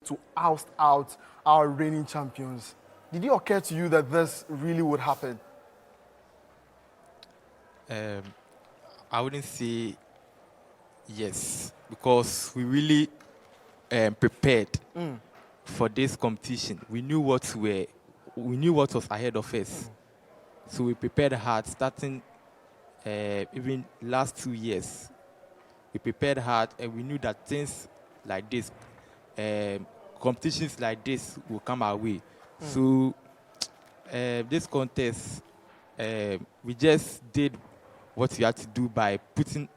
to oust out our reigning champions. Did it occur to you that this really would happen? Um, I wouldn't say yes, because we really prepared for this competition. We knew what was ahead of us. So we prepared hard, starting even last 2 years. We prepared hard, and we knew that things like this, competitions like this, will come our way. So this contest, we just did what we had to do by putting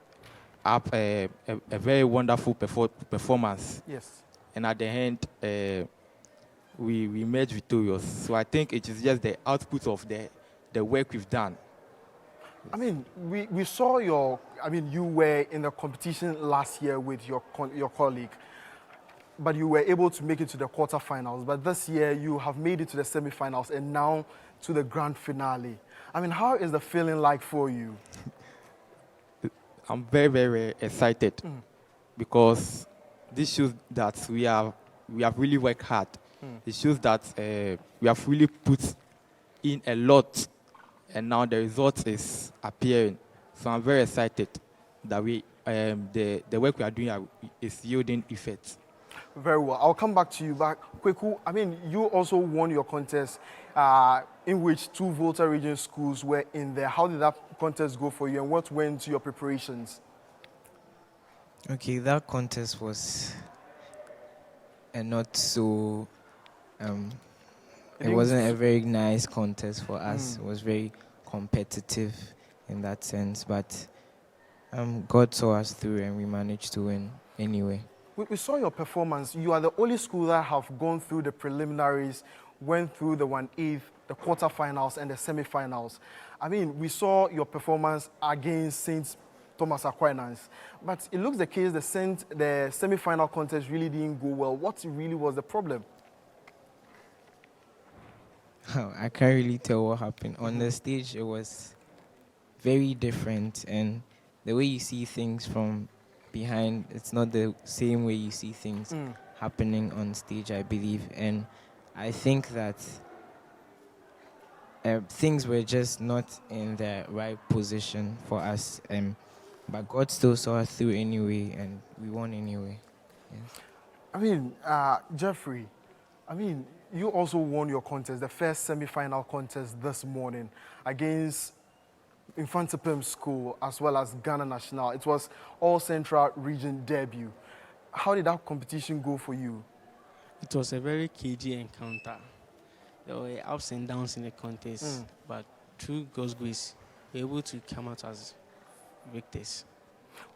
up a very wonderful performance. Yes. And at the end, we emerged victorious. So I think it is just the output of the work we've done. I mean, we saw you were in the competition last year with your colleague, but you were able to make it to the quarterfinals. But this year, you have made it to the semifinals and now to the grand finale. I mean, how is the feeling like for you? I'm very, very excited because this shows that we have really worked hard. It shows that we have really put in a lot, and now the result is appearing. So I'm very excited that the work we are doing is yielding effects. Very well. I'll come back to you. But Kweku, I mean, you also won your contest in which 2 Volta region schools were in there. How did that contest go for you, and what went into your preparations? Okay, that contest was not so. It wasn't a very nice contest for us. It was very competitive in that sense, but God saw us through, and we managed to win anyway. We saw your performance. You are the only school that have gone through the preliminaries, went through the 1/8, the quarterfinals, and the semifinals. I mean, we saw your performance against St. Thomas Aquinas, but it looks the case the semifinal contest really didn't go well. What really was the problem? I can't really tell what happened. On the stage, it was very different, and the way you see things from behind, it's not the same way you see things happening on stage, I believe. And I think that things were just not in the right position for us. But God still saw us through anyway, and we won anyway. Yes. I mean, Jeffrey, you also won your contest, the first semi-final contest this morning against Infantipim School as well as Ghana National. It was all Central Region debut. How did that competition go for you? It was a very cagey encounter. There were ups and downs in the contest, but through God's grace, we were able to come out as victors.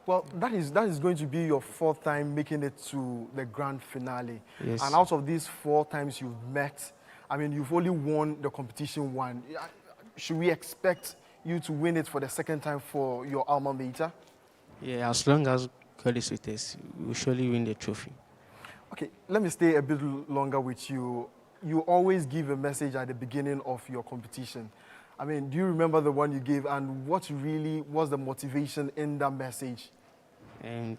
Well, that is going to be your 4th time making it to the grand finale. Yes. And out of these 4 times you've met, I mean, you've only won the competition one. Should we expect you to win it for the 2nd time for your alma mater? Yeah, as long as God is with us, we will surely win the trophy. Okay, let me stay a bit longer with you. You always give a message at the beginning of your competition. I mean, do you remember the one you gave, and what really was the motivation in that message? And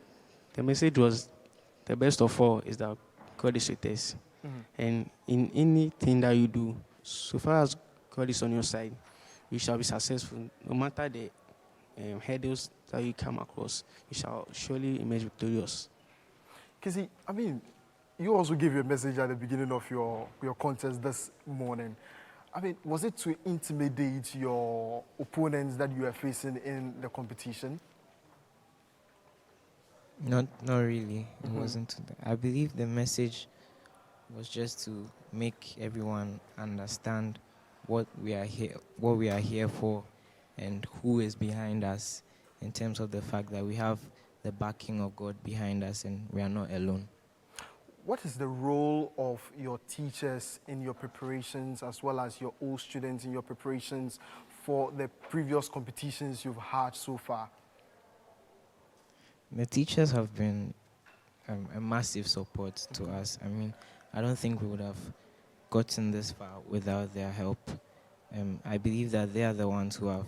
the message was, the best of all is that God is with us. And in anything that you do, so far as God is on your side, you shall be successful. No matter the hurdles that you come across, you shall surely emerge victorious. Kizzy, I mean, you also gave a message at the beginning of your contest this morning. I mean, was it to intimidate your opponents that you are facing in the competition? Not really. It wasn't. I believe the message was just to make everyone understand what we are here for, and who is behind us, in terms of the fact that we have the backing of God behind us and we are not alone. What is the role of your teachers in your preparations, as well as your old students in your preparations for the previous competitions you've had so far? The teachers have been a massive support to us. I mean, I don't think we would have gotten this far without their help. I believe that they are the ones who have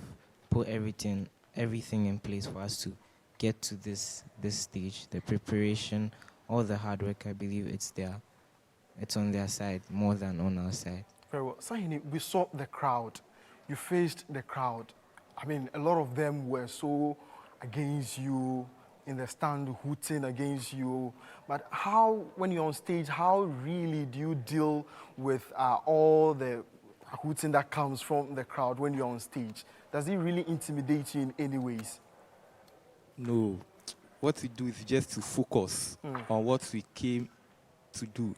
put everything in place for us to get to this stage. The preparation, all the hard work, I believe it's their it's on their side more than on our side. Very well. Sahini, we saw the crowd. You faced the crowd. I mean, a lot of them were so against you, in the stand hooting against you. But how, when you're on stage, how really do you deal with all the hooting that comes from the crowd when you're on stage? Does it really intimidate you in any ways? No. What we do is just to focus on what we came to do.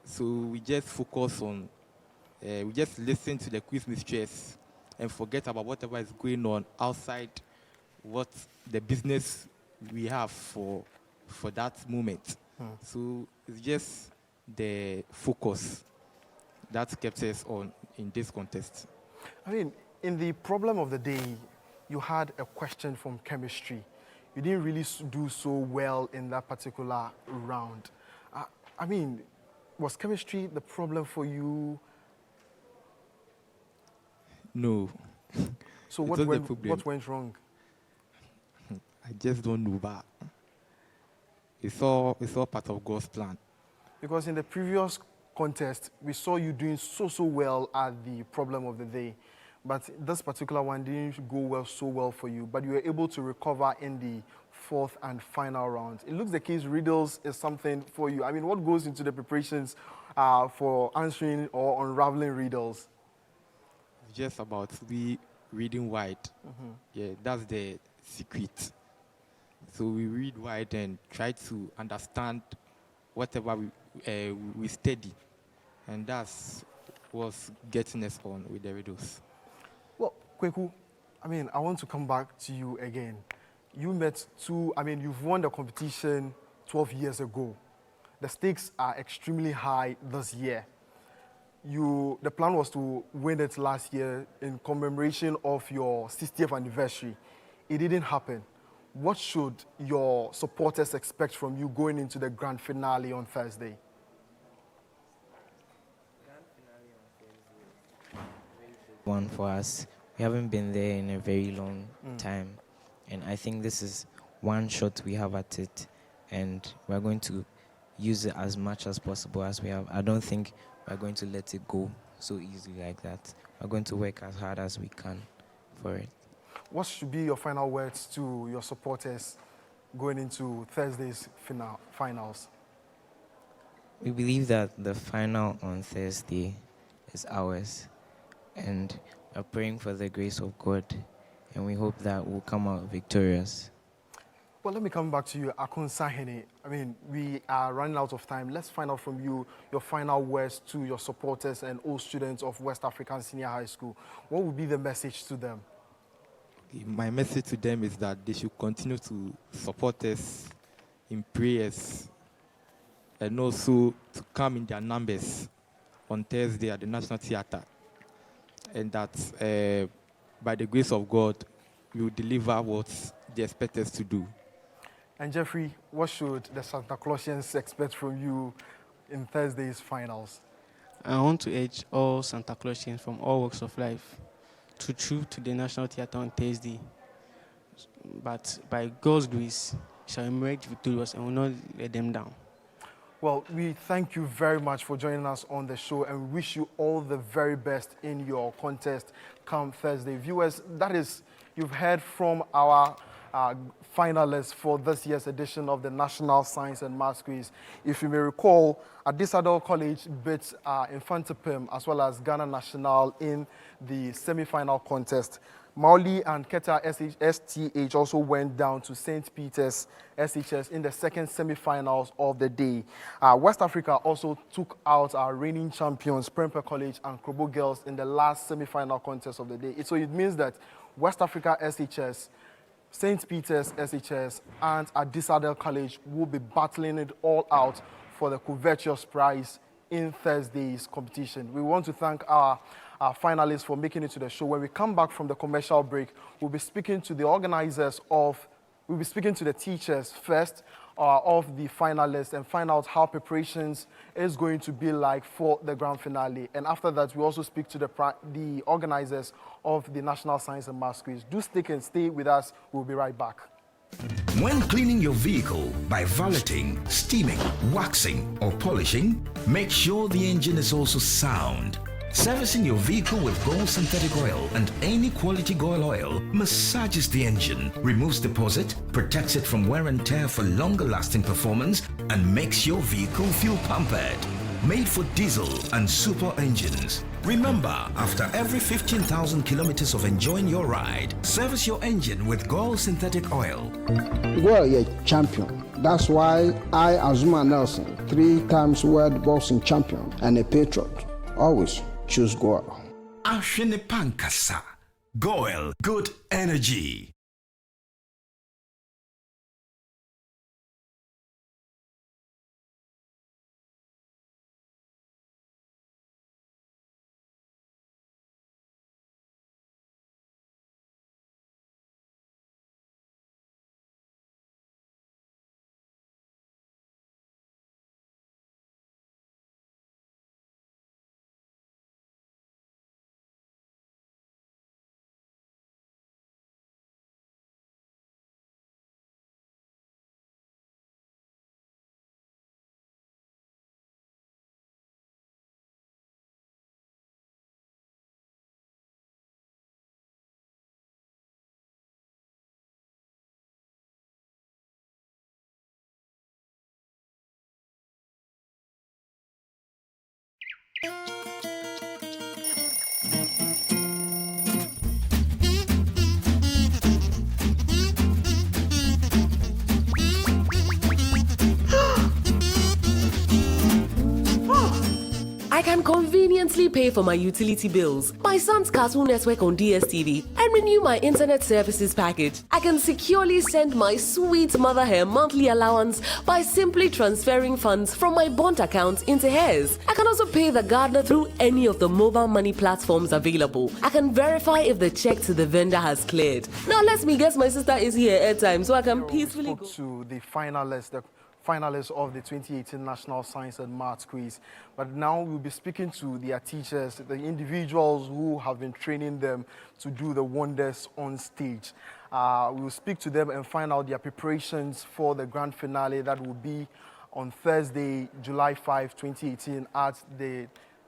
So we just focus on, we just listen to the quiz mistress and forget about whatever is going on outside what the business we have for that moment. So it's just the focus that kept us on in this contest. I mean, in the problem of the day, you had a question from chemistry. You didn't really do so well in that particular round. I mean, was chemistry the problem for you? No. So It what was the went, problem. what went wrong? I just don't know, but it's all part of God's plan. Because in the previous contest, we saw you doing so well at the problem of the day. But this particular one didn't go so well for you. But you were able to recover in the fourth and final round. It looks the case riddles is something for you. I mean, what goes into the preparations for answering or unraveling riddles? It's just about reading wide. Yeah, that's the secret. So we read wide and try to understand whatever we study. And that's what's getting us on with the riddles. Well, Kweku, I mean, I want to come back to you again. You met you've won the competition 12 years ago. The stakes are extremely high this year. The plan was to win it last year in commemoration of your 60th anniversary. It didn't happen. What should your supporters expect from you going into the grand finale on Thursday? One for us. We haven't been there in a very long time, and I think this is one shot we have at it, and we're going to use it as much as possible as we have. I don't think we're going to let it go so easily like that. We're going to work as hard as we can for it. What should be your final words to your supporters going into Thursday's finals? We believe that the final on Thursday is ours, and we're praying for the grace of God, and we hope that we'll come out victorious. Well, let me come back to you, Akun Sahene. I mean, we are running out of time. Let's find out from you your final words to your supporters and all students of West African Senior High School. What would be the message to them? My message to them is that they should continue to support us in prayers and also to come in their numbers on Thursday at the National Theatre. And that by the grace of God, we will deliver what they expect us to do. And Jeffrey, what should the Santa Clausians expect from you in Thursday's finals? I want to urge all Santa Clausians from all walks of life to troop to the National Theatre on Thursday. But by God's grace, we shall emerge victorious and will not let them down. Well, we thank you very much for joining us on the show and wish you all the very best in your contest come Thursday. Viewers, that is, you've heard from our finalists for this year's edition of the National Science and Maths Quiz. If you may recall, Adisadel College beat Infante Pim as well as Ghana National in the semi-final contest. Mauli and Keta STH also went down to St. Peter's SHS in the second semi-finals of the day. West Africa also took out our reigning champions, Prempeh College and Krobo Girls, in the last semi-final contest of the day. So it means that West Africa SHS, St. Peter's SHS, and Adisadel College will be battling it all out for the covetous prize in Thursday's competition. We want to thank our finalists for making it to the show. When we come back from the commercial break, we'll be speaking to the organizers we'll be speaking to the teachers first of the finalists and find out how preparations is going to be like for the grand finale. And after that, we also speak to the organizers of the National Science and Maths Quiz. Do stick and stay with us. We'll be right back. When cleaning your vehicle by valeting, steaming, waxing, or polishing, Make sure the engine is also sound. Servicing your vehicle with Gold Synthetic Oil and any quality Gold oil massages the engine, removes deposit, protects it from wear and tear for longer lasting performance, and makes your vehicle feel pampered. Made for diesel and super engines. Remember, after every 15,000 kilometers of enjoying your ride, service your engine with Gold Synthetic Oil. Goil, you're champion. That's why I, Azuma Nelson, 3 times world boxing champion and a patriot, always choose Goil. Ashene Pankasa. Goil, good energy. I can conveniently pay for my utility bills, my son's Cartoon Network on DSTV, and renew my internet services package. I can securely send my sweet mother her monthly allowance by simply transferring funds from my bond account into hers. I can also pay the gardener through any of the mobile money platforms available. I can verify if the check to the vendor has cleared. Now let me guess my sister is here at time so I can peacefully Spoke to the finalists of the 2018 National Science and Maths Quiz. But now we'll be speaking to their teachers, the individuals who have been training them to do the wonders on stage. We'll speak to them and find out their preparations for the grand finale that will be on Thursday, July 5, 2018 at the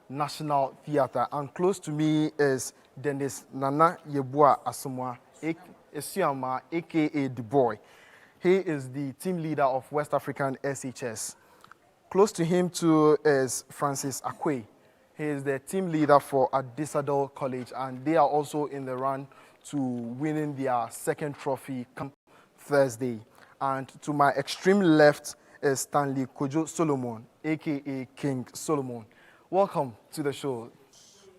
National Theatre. And close to me is Dennis Nana Yebua Asumwa, aka The Boy. He is the team leader of West African SHS. Close to him too is Francis Akwe. He is the team leader for Adisadel College, and they are also in the run to winning their second trophy come Thursday. And to my extreme left is Stanley Kojo Solomon, aka King Solomon. Welcome to the show.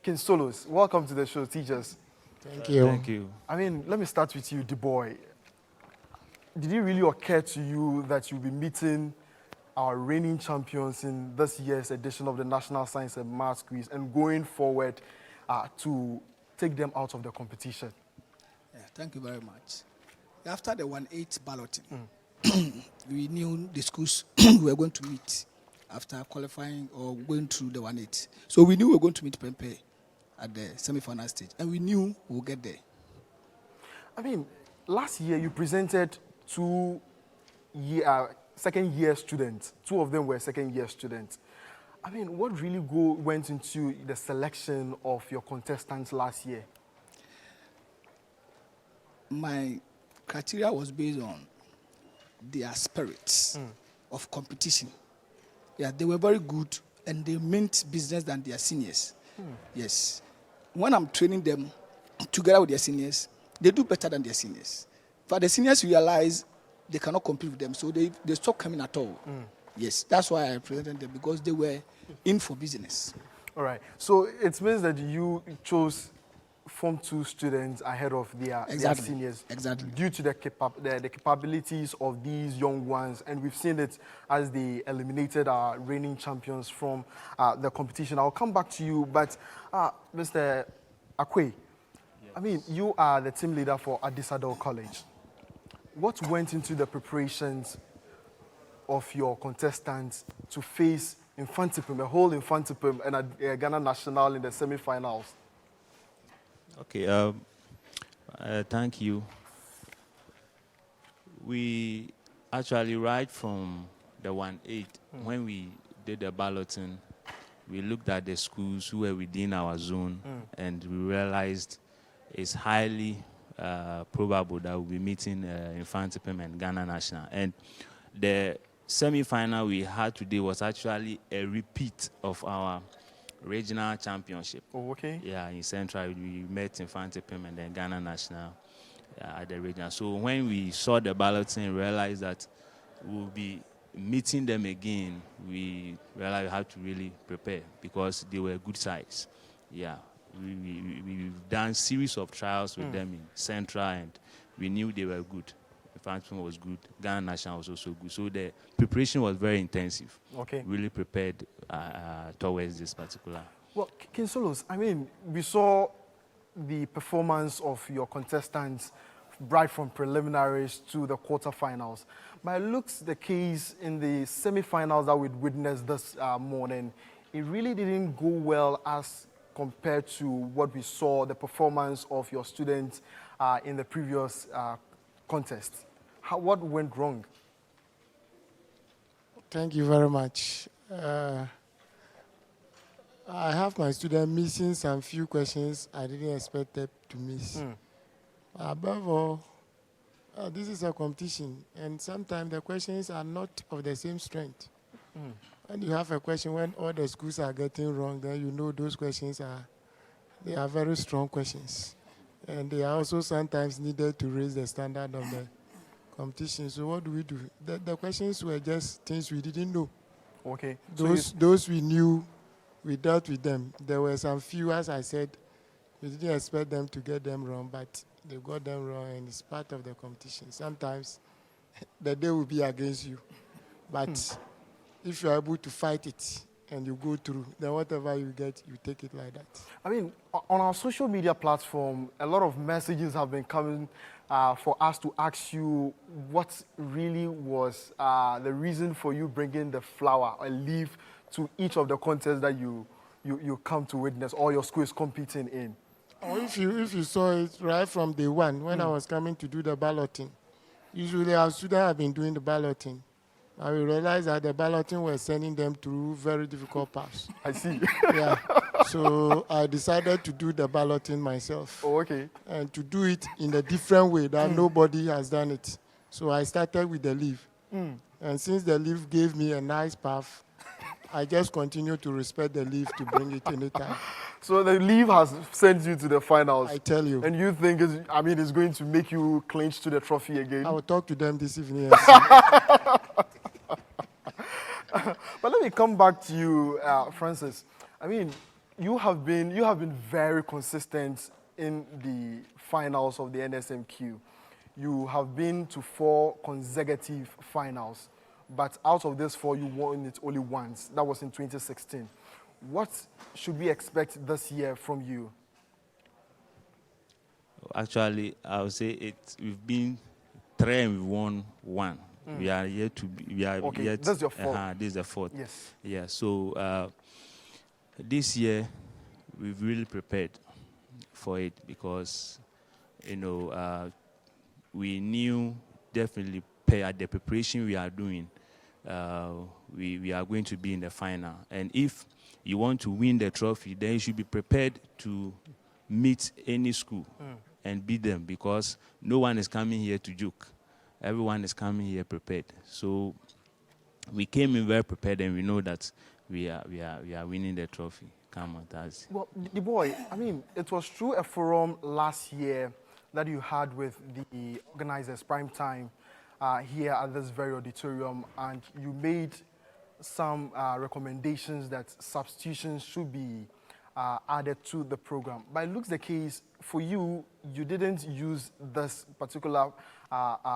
King Solos, welcome to the show, teachers. Thank you. Thank you. I mean, let me start with you, The Boy. Did it really occur to you that you'll be meeting our reigning champions in this year's edition of the National Science and Maths Quiz and going forward to take them out of the competition? Yeah, thank you very much. After the 1-8 balloting, we knew the schools we were going to meet after qualifying or going through the 1-8. So we knew we were going to meet Pempe at the semi-final stage, and we knew we would get there. I mean, last year you presented second-year students. 2 of them were second-year students. I mean, what really went into the selection of your contestants last year? My criteria was based on their spirits of competition. Yeah, they were very good, and they meant business than their seniors. Yes. When I'm training them together with their seniors, they do better than their seniors. But the seniors realize they cannot compete with them, so they stop coming at all. Yes, that's why I presented them, because they were in for business. All right. So it means that you chose Form 2 students ahead of their seniors. Exactly. Due to the capabilities of these young ones. And we've seen it as they eliminated our reigning champions from the competition. I'll come back to you, but Mr. Akwe, yes. I mean, you are the team leader for Adisadel College. What went into the preparations of your contestants to face Infantipim, a whole Infantipim, and a Ghana National in the semi-finals? Okay, thank you. We actually, right from the 1-8, when we did the balloting, we looked at the schools who were within our zone, and we realized it's highly probable that we'll be meeting Nsmq and Ghana National. And the semi-final we had today was actually a repeat of our regional championship. Oh, okay. Yeah, in Central, we met Nsmq and then Ghana National at the regional. So when we saw the balloting and realized that we'll be meeting them again, we realized we had to really prepare because they were good sides. Yeah, we've done series of trials with them in Central, and we knew they were good. The function was good. Ghana National was also good. So the preparation was very intensive. Okay. Really prepared towards this particular. Well, King Solos, I mean, we saw the performance of your contestants right from preliminaries to the quarterfinals. But it looks the case in the semifinals that we witnessed this morning, it really didn't go well as compared to what we saw, the performance of your students in the previous contest. What went wrong? Thank you very much. I have my student missing some few questions I didn't expect them to miss. Above all, this is a competition, and sometimes the questions are not of the same strength. When you have a question when all the schools are getting wrong, then you know those questions they are very strong questions. And they are also sometimes needed to raise the standard of the competition. So what do? The questions were just things we didn't know. Okay. Those we knew, we dealt with them. There were some few, as I said, we didn't expect them to get them wrong, but they got them wrong, and it's part of the competition. Sometimes the day will be against you. But if you're able to fight it and you go through, then whatever you get, you take it like that. I mean, on our social media platform, a lot of messages have been coming for us to ask you what really was the reason for you bringing the flower, a leaf, to each of the contests that you come to witness or your school is competing in. Or if you saw it right from day one, when I was coming to do the balloting, usually our students have been doing the balloting. I realized that the balloting was sending them through very difficult paths. I see. Yeah. So I decided to do the balloting myself. Oh, okay. And to do it in a different way that nobody has done it. So I started with the leaf. And since the leaf gave me a nice path, I just continue to respect the leaf to bring it anytime. So the leaf has sent you to the finals. I tell you. And you think it's going to make you clinch to the trophy again? I will talk to them this evening and see. But let me come back to you, Francis. I mean, you have been very consistent in the finals of the Nsmq. You have been to 4 consecutive finals, but out of these 4, you won it only once. That was in 2016. What should we expect this year from you? Actually, I would say we've been 3 and we won 1. We are yet to be. We are okay, yet. That's your 4th. This is the 4th. Yes. Yeah. So this year we've really prepared for it because we knew definitely at the preparation we are doing, we are going to be in the final. And if you want to win the trophy, then you should be prepared to meet any school and beat them because no one is coming here to joke. Everyone is coming here prepared. So we came in very prepared, and we know that we are winning the trophy. Come on, that's. Well, the boy, I mean, it was through a forum last year that you had with the organizers, Prime Time, here at this very auditorium, and you made some recommendations that substitutions should be added to the program. But it looks the case for you, you didn't use this particular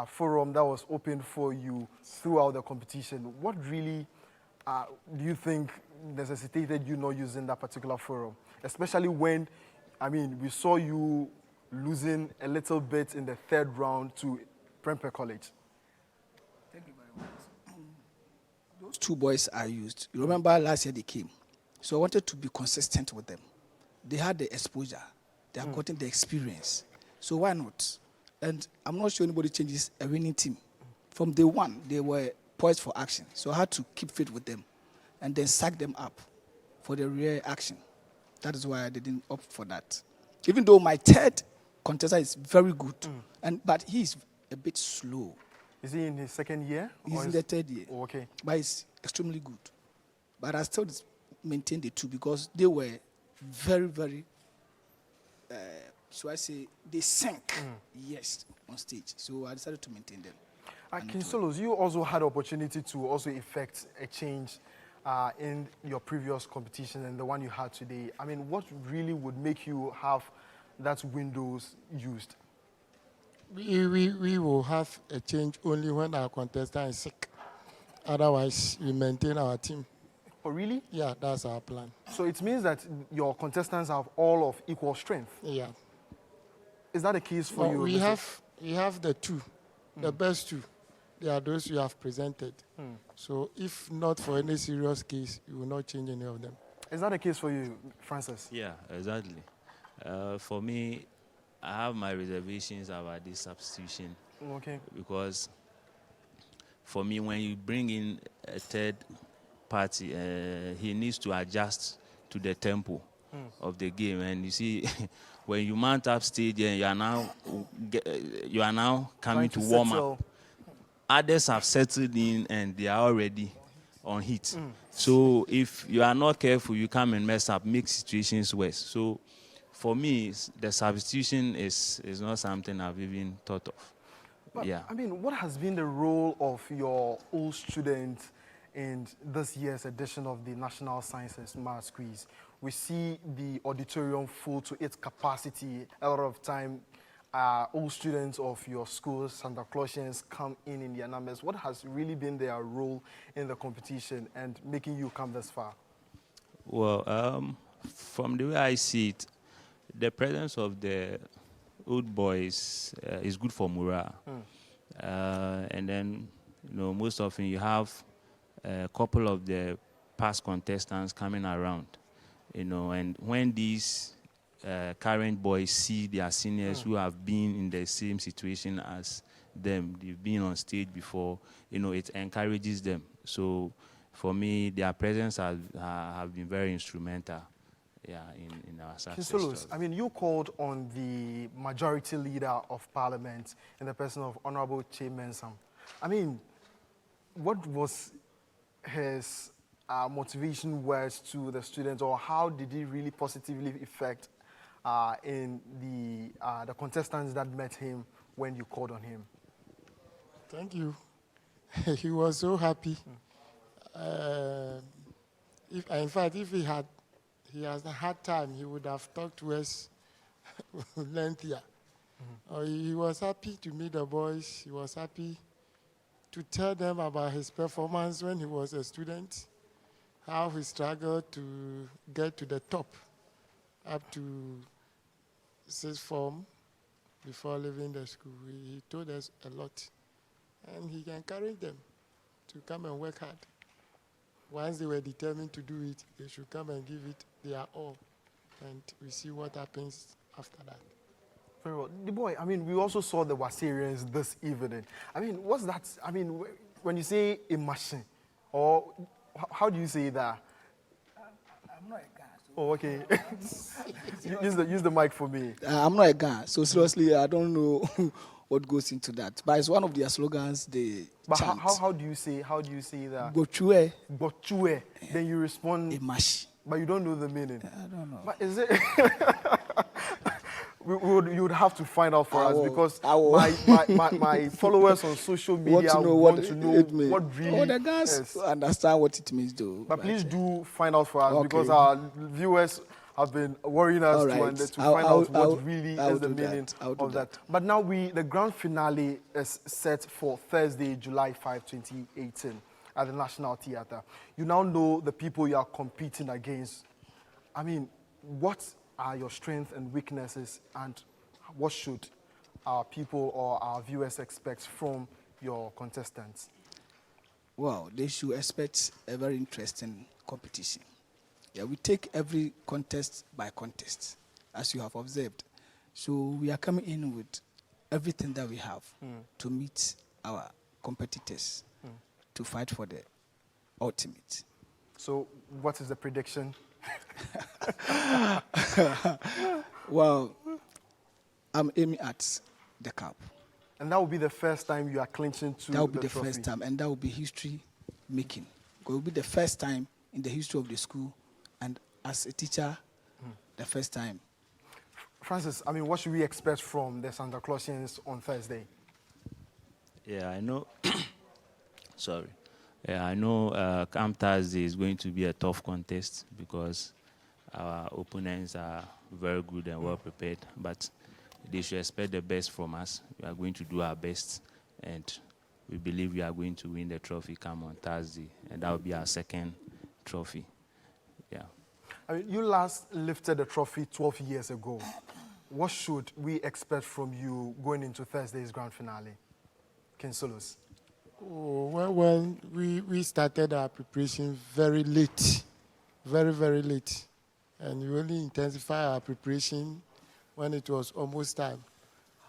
forum that was open for you throughout the competition. What really do you think necessitated you not using that particular forum? Especially when, I mean, we saw you losing a little bit in the 3rd round to Prempeh College. Thank you very much. Those 2 boys I used. You remember last year they came. So I wanted to be consistent with them. They had the exposure. They have gotten the experience. So why not? And I'm not sure anybody changes a winning team. From day one, they were poised for action. So I had to keep fit with them and then sack them up for the rear action. That is why I didn't opt for that. Even though my third contestant is very good, but he's a bit slow. Is he in his second year? He's in the third year. Oh, okay. But he's extremely good. But I still maintain the two because they were very, very, so I say, they sank, yes, on stage. So I decided to maintain them. King Solos, you also had opportunity to also effect a change in your previous competition and the one you had today. I mean, what really would make you have that windows used? We will have a change only when our contestant is sick. Otherwise, we maintain our team. Oh, really? Yeah, that's our plan. So it means that your contestants have all of equal strength? Yeah. Is that the case for you? We have the two, the best two. They are those you have presented. So if not for any serious case, you will not change any of them. Is that the case for you, Francis? Yeah, exactly. For me, I have my reservations about this substitution. Okay. Because for me, when you bring in a third party, he needs to adjust to the tempo of the game. And you see, when you mount up stage and you are now coming to warm up, others have settled in and they are already on heat. So if you are not careful, you come and mess up, make situations worse. So for me, the substitution is not something I've even thought of. But, yeah. I mean, what has been the role of your old students in this year's edition of the National Science and Maths Quiz? We see the auditorium full to its capacity. A lot of time, all students of your schools, Santa Clausians, come in their numbers. What has really been their role in the competition and making you come this far? Well, from the way I see it, the presence of the old boys is good for morale. And then, most often you have a couple of the past contestants coming around, and when these current boys see their seniors who have been in the same situation as them, they've been on stage before, it encourages them. So for me, their presence have been very instrumental, in our success story. I mean, you called on the majority leader of parliament in the person of Honorable Che Mensam. I mean, what was his motivation words to the students, or how did he really positively affect in the contestants that met him when you called on him? Thank you. He was so happy. In fact, if he has had time, he would have talked to us lengthier. He was happy to meet the boys. He was happy to tell them about his performance when he was a student, how he struggled to get to the top, up to sixth form before leaving the school. He told us a lot. And he encouraged them to come and work hard. Once they were determined to do it, they should come and give it their all. And we see what happens after that. Very well. The boy, I mean, we also saw the Wasarians this evening. I mean, what's that? I mean, when you say a machine, or how do you say that? I'm not a guy. Oh, okay. use the mic for me. I'm not a guy, so seriously, I don't know what goes into that. But it's one of their slogans. But how do you say that? Bochue. Bochue. Then you respond. Imashi. But you don't know the meaning. I don't know. But is it? you would have to find out for us, because my followers on social media want to know what really the guys is. Understand what it means, though. But please do find out for us, because our viewers have been worrying us to find out what really is the meaning of that. But now the grand finale is set for Thursday, July 5, 2018 at the National Theatre. You now know the people you are competing against. I mean, what are your strengths and weaknesses, and what should our people or our viewers expect from your contestants? Well, they should expect a very interesting competition. Yeah, we take every contest by contest, as you have observed. So we are coming in with everything that we have to meet our competitors to fight for the ultimate. So what is the prediction? Well, I'm aiming at the cup. And that will be the first time you are clinching to That will be the trophy. first time, and that will be history making. It will be the first time in the history of the school, and as a teacher, the first time. Francis, I mean, what should we expect from the Santa Clausians on Thursday? Yeah, I know. Sorry. Yeah, I know Camp Thursday is going to be a tough contest because our opponents are very good and well prepared, but they should expect the best from us. We are going to do our best, and we believe we are going to win the trophy come on Thursday, and that will be our second trophy. Yeah. I mean, you last lifted the trophy 12 years ago. What should we expect from you going into Thursday's grand finale? King Solos. Oh, well, we started our preparation very late, very, very late. And we only intensified our preparation when it was almost time.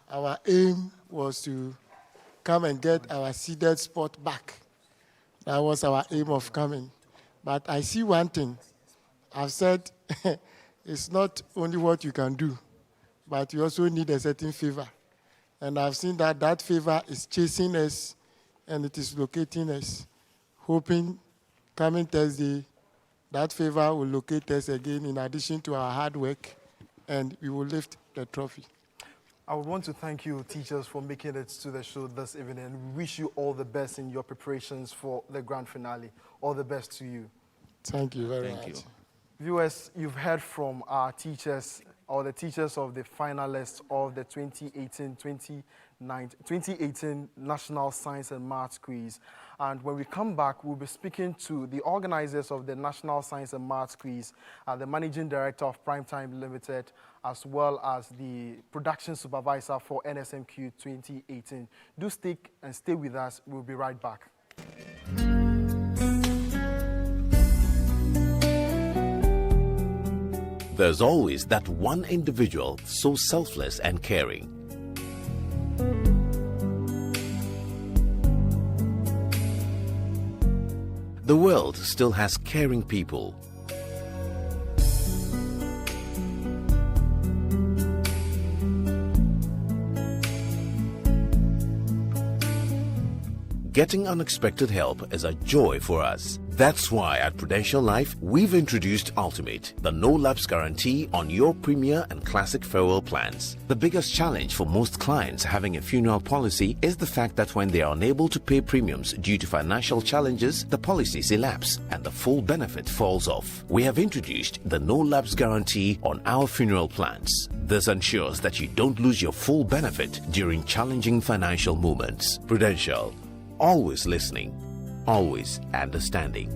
Our aim was to come and get our seeded spot back. That was our aim of coming. But I see one thing. I've said it's not only what you can do, but you also need a certain favor. And I've seen that that favor is chasing us and it is locating us. Hoping coming Thursday, that favor will locate us again in addition to our hard work, and we will lift the trophy. I would want to thank you, teachers, for making it to the show this evening, and wish you all the best in your preparations for the grand finale. All the best to you. Thank you very much. Thank you. Viewers, you've heard from our teachers, or the teachers of the finalists of the 2018 National Science and Maths Quiz. And when we come back, we'll be speaking to the organizers of the National Science and Maths Quiz, the Managing Director of Primetime Limited, as well as the Production Supervisor for Nsmq 2018. Do stick and stay with us. We'll be right back. There's always that one individual so selfless and caring. The world still has caring people. Getting unexpected help is a joy for us. That's why at Prudential Life, we've introduced Ultimate, the no-lapse guarantee on your Premier and Classic farewell plans. The biggest challenge for most clients having a funeral policy is the fact that when they are unable to pay premiums due to financial challenges, the policies elapse and the full benefit falls off. We have introduced the no-lapse guarantee on our funeral plans. This ensures that you don't lose your full benefit during challenging financial moments. Prudential, always listening, always understanding.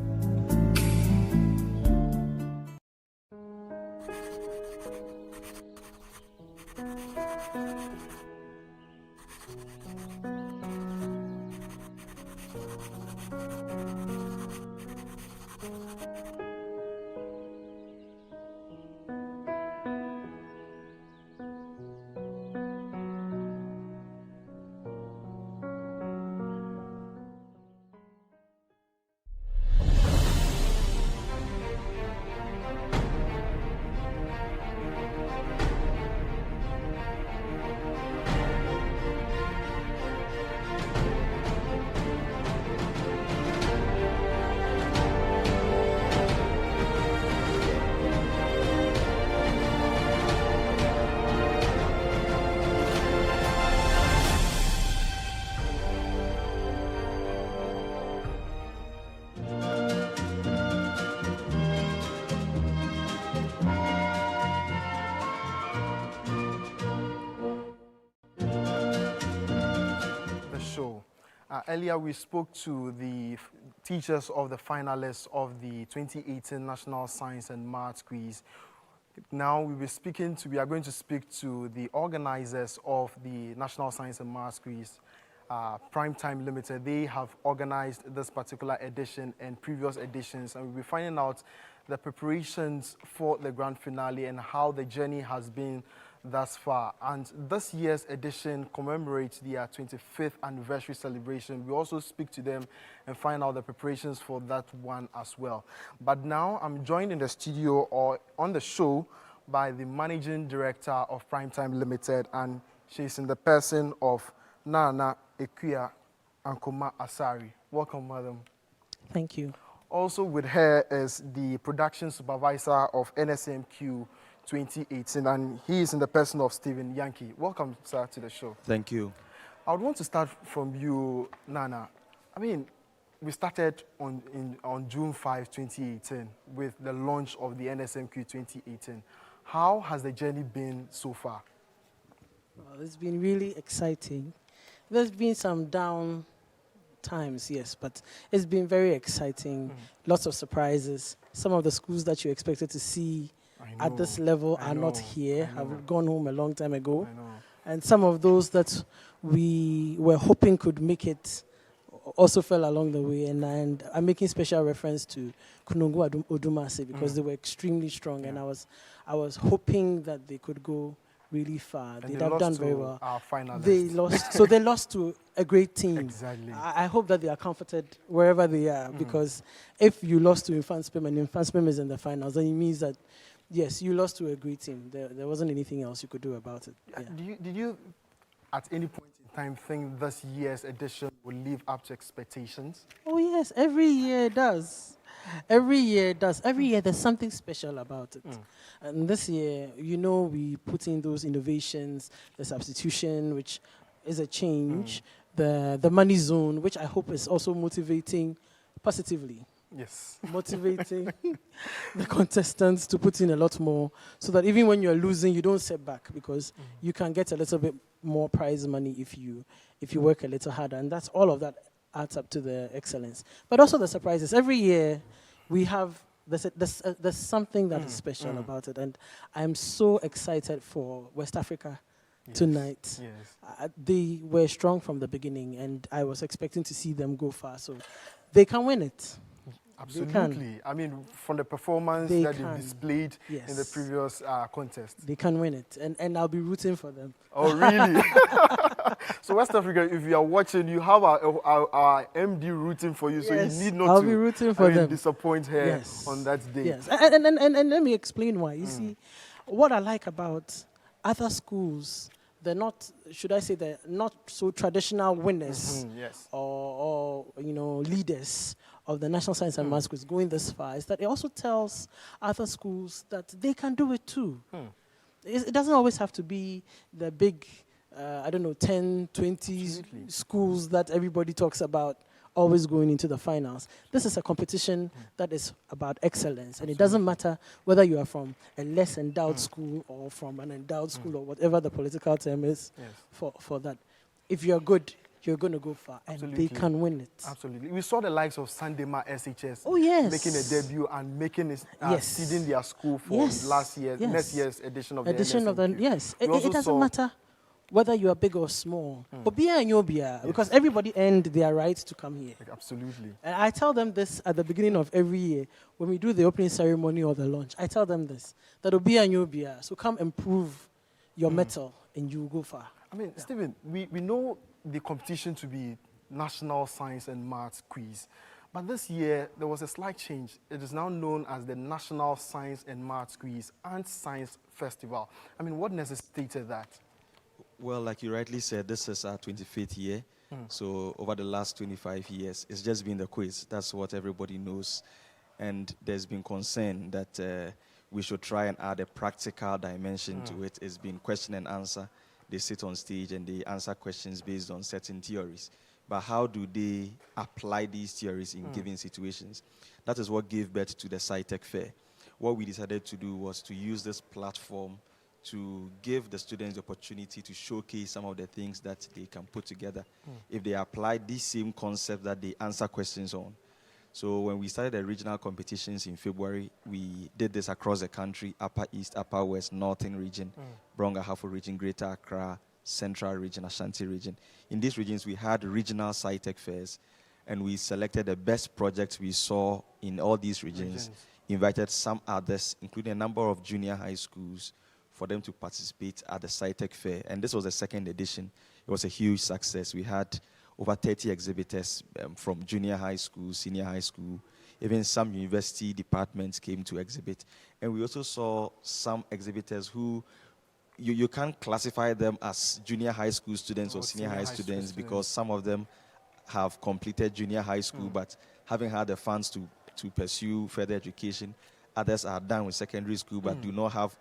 Earlier, we spoke to the teachers of the finalists of the 2018 National Science and Maths Quiz. Now we are going to speak to the organizers of the National Science and Maths Quiz, Primetime Limited. They have organized this particular edition and previous editions, and we'll be finding out the preparations for the grand finale and how the journey has been thus far. And this year's edition commemorates their 25th anniversary celebration. We also speak to them and find out the preparations for that one as well. But now I'm joined in the studio or on the show by the Managing Director of Primetime Limited, and she's in the person of Nana Ekuya Ankoma Asari. Welcome, madam. Thank you. Also with her is the production supervisor of Nsmq 2018, and he is in the person of Stephen Yankee. Welcome, sir, to the show. Thank you. I would want to start from you, Nana. I mean, we started on June 5, 2018 with the launch of the Nsmq 2018. How has the journey been so far? Well, it's been really exciting. There's been some down times, yes, but it's been very exciting. Lots of surprises. Some of the schools that you expected to see at this level are not here, have gone home a long time ago. And some of those that we were hoping could make it also fell along the way. And I'm making special reference to Kunungu Odumase because they were extremely strong, and I was hoping that they could go really far. And they'd have done very well. Our finalists. They lost, so they lost to a great team. Exactly. I hope that they are comforted wherever they are, because if you lost to Nsmq and Nsmq is in the finals, then it means that yes, you lost to a great team. There wasn't anything else you could do about it. Yeah. Did you, at any point in time, think this year's edition will live up to expectations? Oh yes, every year it does. Every year it does. Every year there's something special about it. And this year, you know, we put in those innovations, the substitution, which is a change, the money zone, which I hope is also motivating positively. Yes. Motivating the contestants to put in a lot more, so that even when you're losing, you don't set back, because you can get a little bit more prize money if you work a little harder. And that's all of that adds up to the excellence. But also the surprises. Every year we have, there's something that is special about it. And I'm so excited for West Africa tonight. Yes. They were strong from the beginning, and I was expecting to see them go far. So they can win it. Absolutely. I mean, from the performance that they displayed in the previous contest. They can win it, and I'll be rooting for them. Oh, really? So, West Africa, if you are watching, you have our MD rooting for you, so you need not I'll be rooting for them. Disappoint her on that day. Yes, and let me explain why. You see, what I like about other schools, they're not, should I say, they're not so traditional winners or you know, leaders of the National Science and Maths quiz going this far, is that it also tells other schools that they can do it too. It doesn't always have to be the big, 10, 20 schools that everybody talks about always going into the finals. This is a competition that is about excellence, and it doesn't matter whether you are from a less endowed school or from an endowed school or whatever the political term is for that. If you're good, you're going to go far, and they can win it. Absolutely. We saw the likes of Sandema SHS making a debut and making it, seeding their school for next year's edition of the NSMQ. It doesn't matter whether you are big or small. Because everybody earned their right to come here. Absolutely. And I tell them this at the beginning of every year when we do the opening ceremony or the launch. I tell them this, that Obia and Yobia, so come and prove your mettle and you will go far. I mean, Stephen, we know the competition to be National Science and Maths Quiz. But this year, there was a slight change. It is now known as the National Science and Maths Quiz and Science Festival. I mean, what necessitated that? Well, like you rightly said, this is our 25th year. So over the last 25 years, it's just been the quiz. That's what everybody knows. And there's been concern that we should try and add a practical dimension to it. It's been question and answer. They sit on stage and they answer questions based on certain theories. But how do they apply these theories in given situations? That is what gave birth to the SciTech Fair. What we decided to do was to use this platform to give the students the opportunity to showcase some of the things that they can put together if they apply these same concepts that they answer questions on. So when we started the regional competitions in February, we did this across the country: Upper East, Upper West, Northern region, Brong-Ahafo region, Greater Accra, Central region, Ashanti region. In these regions, we had regional SciTech fairs, and we selected the best projects we saw in all these regions, invited some others, including a number of junior high schools, for them to participate at the SciTech Fair. And this was the second edition. It was a huge success. We had over 30 exhibitors from junior high school, senior high school, even some university departments came to exhibit. And we also saw some exhibitors who you can't classify them as junior high school students or senior high students because some of them have completed junior high school but haven't had the funds to pursue further education. Others are done with secondary school but do not have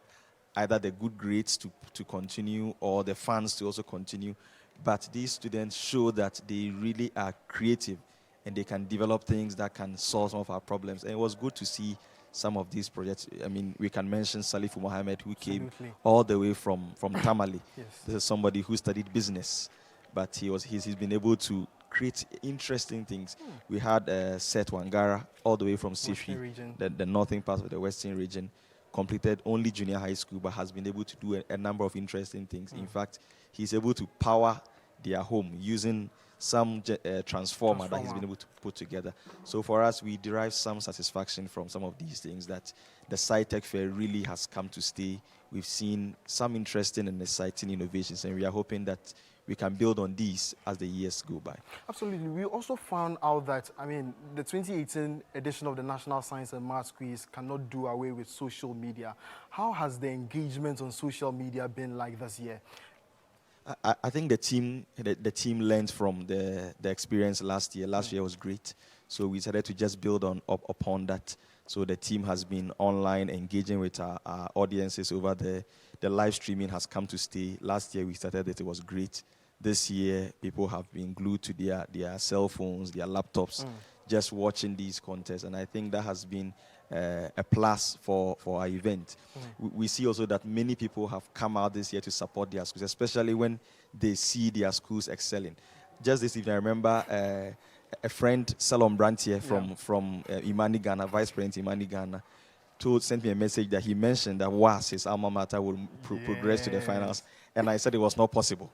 either the good grades to continue or the funds to also continue. But these students show that they really are creative and they can develop things that can solve some of our problems. And it was good to see some of these projects. I mean, we can mention Salifu Mohammed, who came all the way from Tamale. This is somebody who studied business, but he's been able to create interesting things. We had Seth Wangara, all the way from Sifi, the northern part of the western region, completed only junior high school, but has been able to do a number of interesting things. In fact, he's able to power their home using some transformer that he's been able to put together. So for us, we derive some satisfaction from some of these things, that the SciTech Fair really has come to stay. We've seen some interesting and exciting innovations, and we are hoping that we can build on these as the years go by. Absolutely. We also found out that, I mean, the 2018 edition of the National Science and Maths Quiz cannot do away with social media. How has the engagement on social media been like this year? I think the team learned from the experience last year. Last year was great, so we decided to just build upon that. So the team has been online engaging with our audiences over there. The live streaming has come to stay. Last year we started it was great. This year people have been glued to their cell phones, their laptops, just watching these contests, and I think that has been a plus for our event. We see also that many people have come out this year to support their schools, especially when they see their schools excelling. Just this evening, I remember a friend, Salom Brantier from Imani Ghana, Vice President Imani Ghana, sent me a message that he mentioned that WAS, his alma mater, will progress to the finals, and I said it was not possible.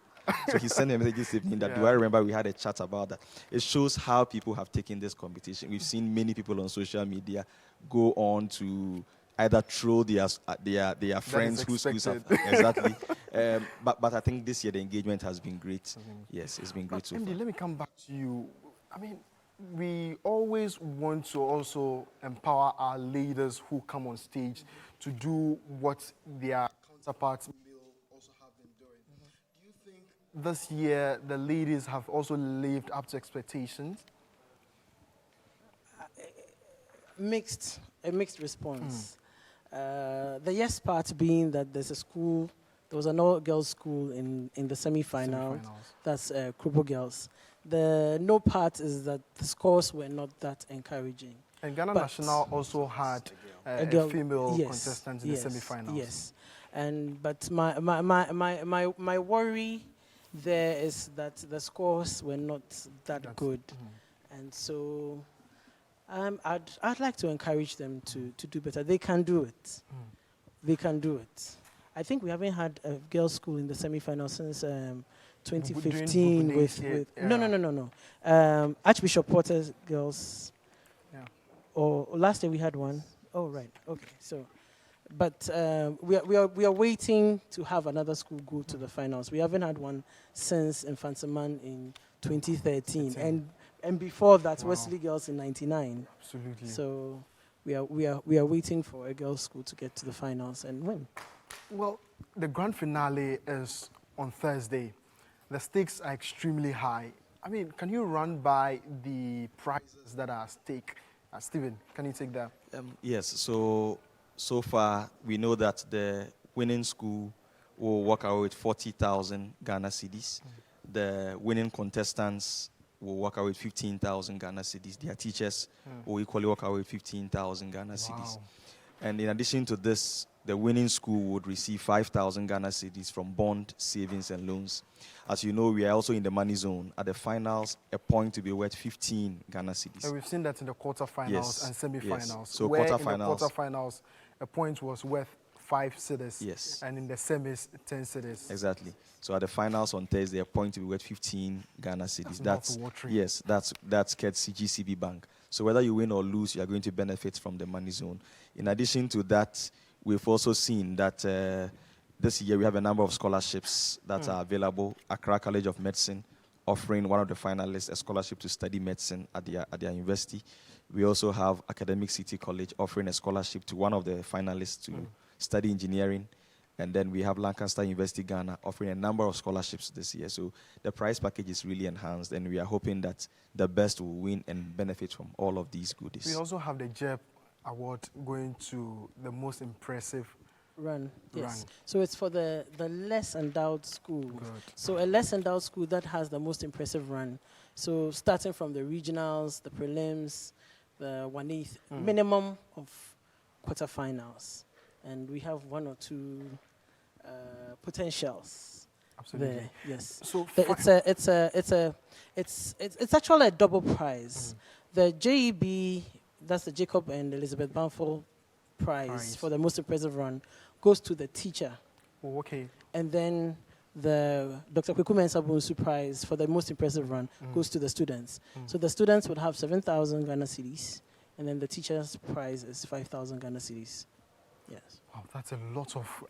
So he sent me a message this evening that, do I remember we had a chat about that. It shows how people have taken this competition. We've seen many people on social media go on to either troll their friends whose schools have exactly. But I think this year the engagement has been great. Yes, it's been great so Andy, far. let me come back to you. I mean, we always want to also empower our leaders who come on stage to do what their counterparts will also have been doing. Do you think this year the ladies have also lived up to expectations? A mixed response. The yes part being that there was an all-girls school in the semi-final. That's Krubo Girls. The no part is that the scores were not that encouraging. And Ghana National also had a female contestant in the semi-finals. Yes, but my worry there is that the scores were not that good, and so I'd like to encourage them to do better. They can do it. They can do it. I think we haven't had a girls' school in the semi-final since 2015 no. Archbishop Porter's girls. Yeah. Or last year we had one. Oh right. Okay. So, but we are waiting to have another school go to the finals. We haven't had one since Infantaman in 2013, and before that Wesley Girls in '99. Absolutely. So we are waiting for a girls' school to get to the finals and win. Well, the grand finale is on Thursday. The stakes are extremely high. I mean, can you run by the prizes that are at stake? Stephen, can you take that? Yes. So far, we know that the winning school will walk away with 40,000 Ghana cedis. The winning contestants will walk away with 15,000 Ghana cedis. Their teachers will equally walk away with 15,000 Ghana cedis. And in addition to this, the winning school would receive 5,000 Ghana cedis from bond, savings, and loans. As you know, we are also in the money zone. At the finals, a point to be worth 15 Ghana cedis. And we've seen that in the quarterfinals and semifinals. Yes. So where in the quarterfinals, a point was worth 5 cedis. Yes. And in the semis, 10 cedis. Exactly. So at the finals on Thursday, a point to be worth 15 Ghana cedis. That's watering. Yes, that's courtesy GCB Bank. So whether you win or lose, you are going to benefit from the money zone. In addition to that, we've also seen that this year we have a number of scholarships that are available. Accra College of Medicine offering one of the finalists a scholarship to study medicine at their university. We also have Academic City College offering a scholarship to one of the finalists to study engineering. And then we have Lancaster University Ghana offering a number of scholarships this year. So the prize package is really enhanced, and we are hoping that the best will win and benefit from all of these goodies. We also have the JEP award going to the most impressive run. Yes. Run. So it's for the less endowed school. Good. So a less endowed school that has the most impressive run. So starting from the regionals, the prelims, the 1/8, minimum of quarterfinals. And we have one or two potentials. Absolutely. There. Yes. So it's actually a double prize. The JEB, that's the Jacob and Elizabeth Banford prize for the most impressive run, goes to the teacher. Oh, okay. And then the Dr. Kweku Mensah Bonsu prize for the most impressive run goes to the students. So the students would have 7,000 Ghana cedis, and then the teacher's prize is 5,000 Ghana cedis. Yes. Wow, that's a lot of,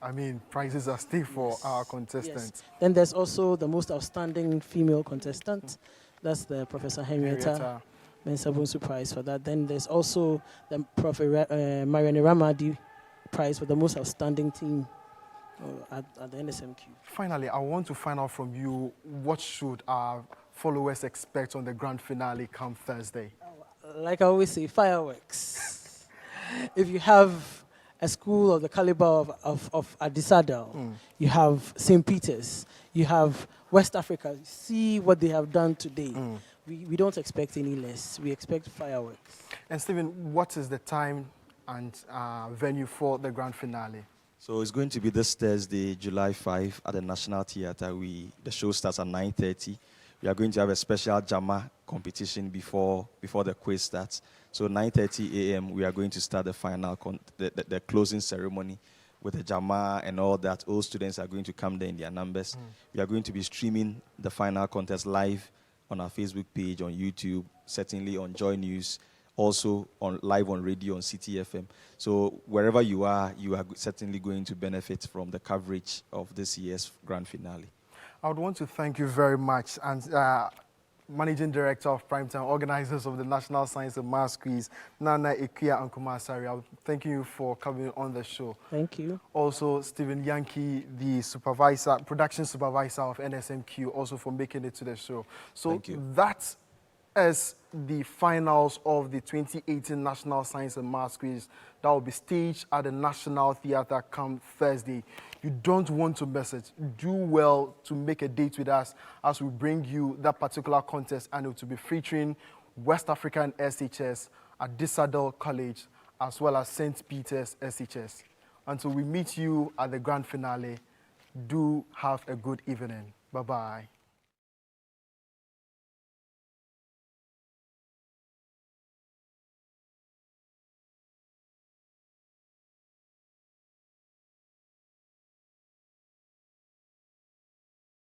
prizes at stake for our contestants. Yes. Then there's also the most outstanding female contestant. That's the Professor Henrietta Mensah Bonsu prize for that. Then there's also the Prof. Marianne Ramadi prize for the most outstanding team at the Nsmq. Finally, I want to find out from you, what should our followers expect on the grand finale come Thursday? Like I always say, fireworks. If you have a school of the caliber of Adisadel, you have St. Peter's, you have West Africa. See what they have done today. We don't expect any less. We expect fireworks. And Stephen, what is the time and venue for the grand finale? So it's going to be this Thursday, July 5 at the National Theatre. The show starts at 9:30. We are going to have a special Jama competition before the quiz starts. So 9:30 a.m. we are going to start the final, the closing ceremony with the Jama and all that. All students are going to come there in their numbers. We are going to be streaming the final contest live on our Facebook page, on YouTube, certainly on Joy News, also live on radio on CTFM. So wherever you are certainly going to benefit from the coverage of this year's grand finale. I would want to thank you very much, and Managing Director of Primetime, organizers of the National Science and Maths Quiz, Nana Ikuya and Kumasari. I'm thanking you for coming on the show. Thank you. Also, Stephen Yankee, the production supervisor of Nsmq, also for making it to the show. So that is the finals of the 2018 National Science and Maths Quiz that will be staged at the National Theatre come Thursday. You don't want to miss it. Do well to make a date with us as we bring you that particular contest, and it will be featuring West African SHS at Adisadel College as well as St. Peter's SHS. Until we meet you at the grand finale, do have a good evening. Bye-bye.